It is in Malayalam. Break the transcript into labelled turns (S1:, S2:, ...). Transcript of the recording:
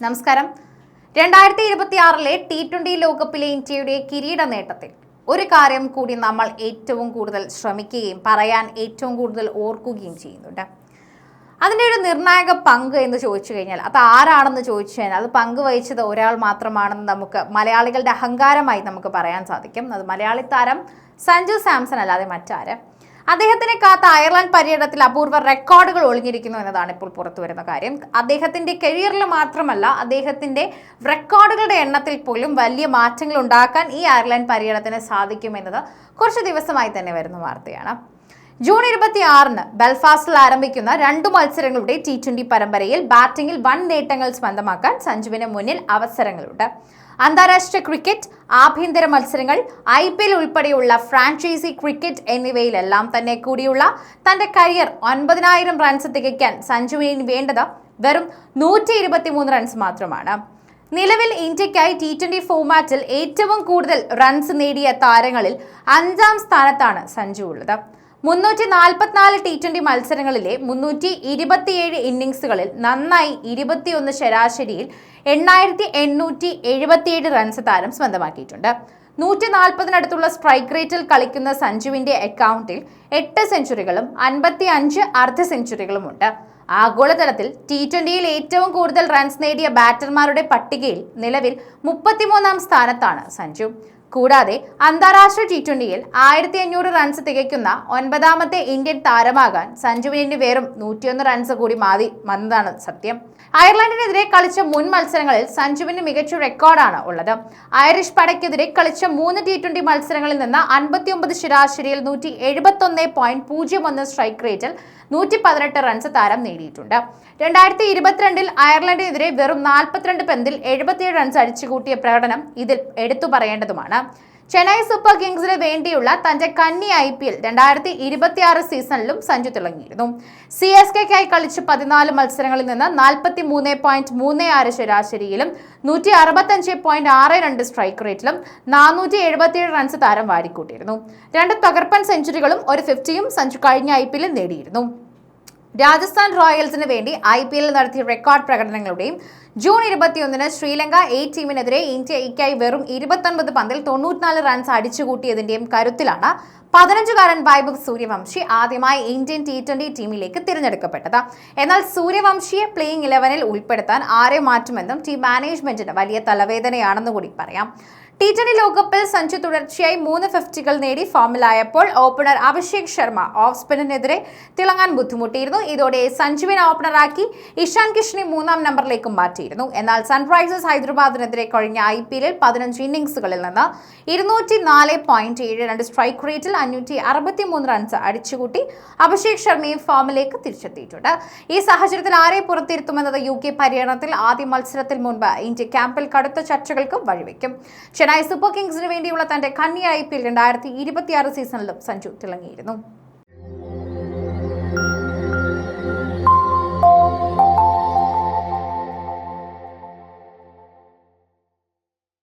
S1: നമസ്കാരം. 2026 T20 ലോകകപ്പിലെ ഇന്ത്യയുടെ കിരീട നേട്ടത്തിൽ ഒരു കാര്യം കൂടി നമ്മൾ ഏറ്റവും കൂടുതൽ ശ്രമിക്കുകയും പറയാൻ ഏറ്റവും കൂടുതൽ ഓർക്കുകയും ചെയ്യുന്നുണ്ട്. അതിൻ്റെ ഒരു നിർണായക പങ്ക് എന്ന് ചോദിച്ചു കഴിഞ്ഞാൽ അത് ആരാണെന്ന് ചോദിച്ചു കഴിഞ്ഞാൽ അത് പങ്കുവഹിച്ചത് ഒരാൾ മാത്രമാണെന്ന് നമുക്ക് മലയാളികളുടെ അഹങ്കാരമായി നമുക്ക് പറയാൻ സാധിക്കും. അത് മലയാളി താരം സഞ്ജു സാംസൺ അല്ലാതെ മറ്റാര്. അദ്ദേഹത്തിനെ കാത്ത അയർലൻഡ് പര്യടനത്തിൽ അപൂർവ റെക്കോർഡുകൾ ഒളിഞ്ഞിരിക്കുന്നു എന്നതാണ് ഇപ്പോൾ പുറത്തു വരുന്ന കാര്യം. അദ്ദേഹത്തിന്റെ കരിയറിൽ മാത്രമല്ല, അദ്ദേഹത്തിന്റെ റെക്കോർഡുകളുടെ എണ്ണത്തിൽ പോലും വലിയ മാറ്റങ്ങൾ ഉണ്ടാക്കാൻ ഈ അയർലൻഡ് പര്യടനത്തിന് സാധിക്കുമെന്നത് കുറച്ച് ദിവസമായി തന്നെ വരുന്ന വാർത്തയാണ്. ജൂൺ 26 ബെൽഫാസ്റ്റിൽ ആരംഭിക്കുന്ന 2 മത്സരങ്ങളുടെ T20 പരമ്പരയിൽ ബാറ്റിംഗിൽ വൻ നേട്ടങ്ങൾ സ്വന്തമാക്കാൻ സഞ്ജുവിന് മുന്നിൽ അവസരങ്ങളുണ്ട്. അന്താരാഷ്ട്ര ക്രിക്കറ്റ്, ആഭ്യന്തര മത്സരങ്ങൾ, IPL ഉൾപ്പെടെയുള്ള ഫ്രാഞ്ചൈസി ക്രിക്കറ്റ് എന്നിവയിലെല്ലാം തന്നെ കൂടിയുള്ള തന്റെ കരിയർ 9,000 റൺസ് തികയ്ക്കാൻ സഞ്ജുവിന് വേണ്ടത് വെറും 123 റൺസ് മാത്രമാണ്. നിലവിൽ ഇന്ത്യക്കായി T20 ഫോർമാറ്റിൽ ഏറ്റവും കൂടുതൽ റൺസ് നേടിയ താരങ്ങളിൽ 5ാം സ്ഥാനത്താണ് സഞ്ജു ഉള്ളത്. 344 T20 മത്സരങ്ങളിലെ 327 ഇന്നിംഗ്സുകളിൽ നന്നായി 21 ശരാശരിയിൽ 8,877 റൺസ് താരം സ്വന്തമാക്കിയിട്ടുണ്ട്. 140-നടുത്തുള്ള സ്ട്രൈക്ക് റേറ്റിൽ കളിക്കുന്ന സഞ്ജുവിന്റെ അക്കൗണ്ടിൽ 8 സെഞ്ചുറികളും 55 അർദ്ധ സെഞ്ചുറികളുമുണ്ട്. ആഗോളതലത്തിൽ T20യിൽ ഏറ്റവും കൂടുതൽ റൺസ് നേടിയ ബാറ്റർമാരുടെ പട്ടികയിൽ നിലവിൽ 33ാം സ്ഥാനത്താണ് സഞ്ജു. കൂടാതെ അന്താരാഷ്ട്ര T20യിൽ 1,500 റൺസ് തികയ്ക്കുന്ന 9ാമത്തെ ഇന്ത്യൻ താരമാകാൻ സഞ്ജുവിന് വെറും 101 റൺസ് കൂടി മതി എന്നതാണ് സത്യം. അയർലൻഡിനെതിരെ കളിച്ച മുൻ മത്സരങ്ങളിൽ സഞ്ജുവിന് മികച്ച റെക്കോർഡാണ് ഉള്ളത്. ഐറിഷ് പടയ്ക്കെതിരെ കളിച്ച 3 T20 മത്സരങ്ങളിൽ നിന്ന് 59 ശരാശരിയിൽ 171.01 സ്ട്രൈക്ക് റേറ്റിൽ 118 റൺസ് താരം നേടിയിട്ടുണ്ട്. 2022 അയർലൻഡിനെതിരെ വെറും 42 പന്തിൽ 77 റൺസ് അടിച്ചുകൂട്ടിയ പ്രകടനം ഇതിൽ എടുത്തു പറയേണ്ടതുമാണ്. ചെന്നൈ സൂപ്പർ കിങ്സിന് വേണ്ടിയുള്ള തന്റെ കന്നി IPL 2026 സീസണിലും സഞ്ജു തിളങ്ങിയിരുന്നു. CSKയ്ക്കായി കളിച്ച 14 മത്സരങ്ങളിൽ നിന്ന് 43.36 ശരാശരിയിലും 165.62 സ്ട്രൈക്ക് റേറ്റിലും 477 റൺസ് താരം വാരിക്കൂട്ടിയിരുന്നു. 2 തകർപ്പൻ സെഞ്ചുറികളും 1 50യും സഞ്ജു കഴിഞ്ഞ IPL നേടിയിരുന്നു. രാജസ്ഥാൻ റോയൽസിന് വേണ്ടി IPL നടത്തിയ റെക്കോർഡ് പ്രകടനങ്ങളുടെയും ജൂൺ 21 ശ്രീലങ്ക ടീമിനെതിരെ ഇന്ത്യയ്ക്കായി വെറും 29 പന്തിൽ 94 റൺസ് അടിച്ചുകൂട്ടിയതിന്റെയും കരുത്തിലാണ് 15-കാരൻ വൈഭവ് സൂര്യവംശി ആദ്യമായി ഇന്ത്യൻ T20 ടീമിലേക്ക് തിരഞ്ഞെടുക്കപ്പെട്ടത്. എന്നാൽ സൂര്യവംശിയെ പ്ലേയിങ് 11-ൽ ഉൾപ്പെടുത്താൻ ആരെ മാറ്റുമെന്നും ടീം മാനേജ്മെന്റിന് വലിയ തലവേദനയാണെന്ന് കൂടി പറയാം. T20 ലോകകപ്പിൽ സഞ്ജു തുടർച്ചയായി 3 50കൾ നേടി ഫോമിലായപ്പോൾ ഓപ്പണർ അഭിഷേക് ശർമ്മ ഓഫ് സ്പിന്നിനെതിരെ തിളങ്ങാൻ ബുദ്ധിമുട്ടിയിരുന്നു. ഇതോടെ സഞ്ജുവിനെ ഓപ്പണറാക്കി ഇഷാൻ കിഷനെ 3ാം നമ്പറിലേക്ക് മാറ്റിയിരുന്നു. എന്നാൽ സൺറൈസേഴ്സ് ഹൈദരാബാദിനെതിരെ കഴിഞ്ഞ IPL 15 ഇന്നിംഗ്സുകളിൽ നിന്ന് 204.72 സ്ട്രൈക്ക് റേറ്റിൽ 563 റൺസ് അടിച്ചുകൂട്ടി അഭിഷേക് ശർമ്മയും ഫോമിലേക്ക് തിരിച്ചെത്തിയിട്ടുണ്ട്. ഈ സാഹചര്യത്തിൽ ആരെ പുറത്തിരുത്തുമെന്നത് UK പര്യടനത്തിൽ ആദ്യ മത്സരത്തിൽ മുൻപ് ഇന്ത്യ ക്യാമ്പിൽ കടുത്ത ചർച്ചകൾക്ക് വഴിവെക്കും. ചെന്നൈ സൂപ്പർ കിങ്സിന് വേണ്ടിയുള്ള തന്റെ കന്നി IPL 2026 സീസണിലും സഞ്ജു തിളങ്ങിയിരുന്നു.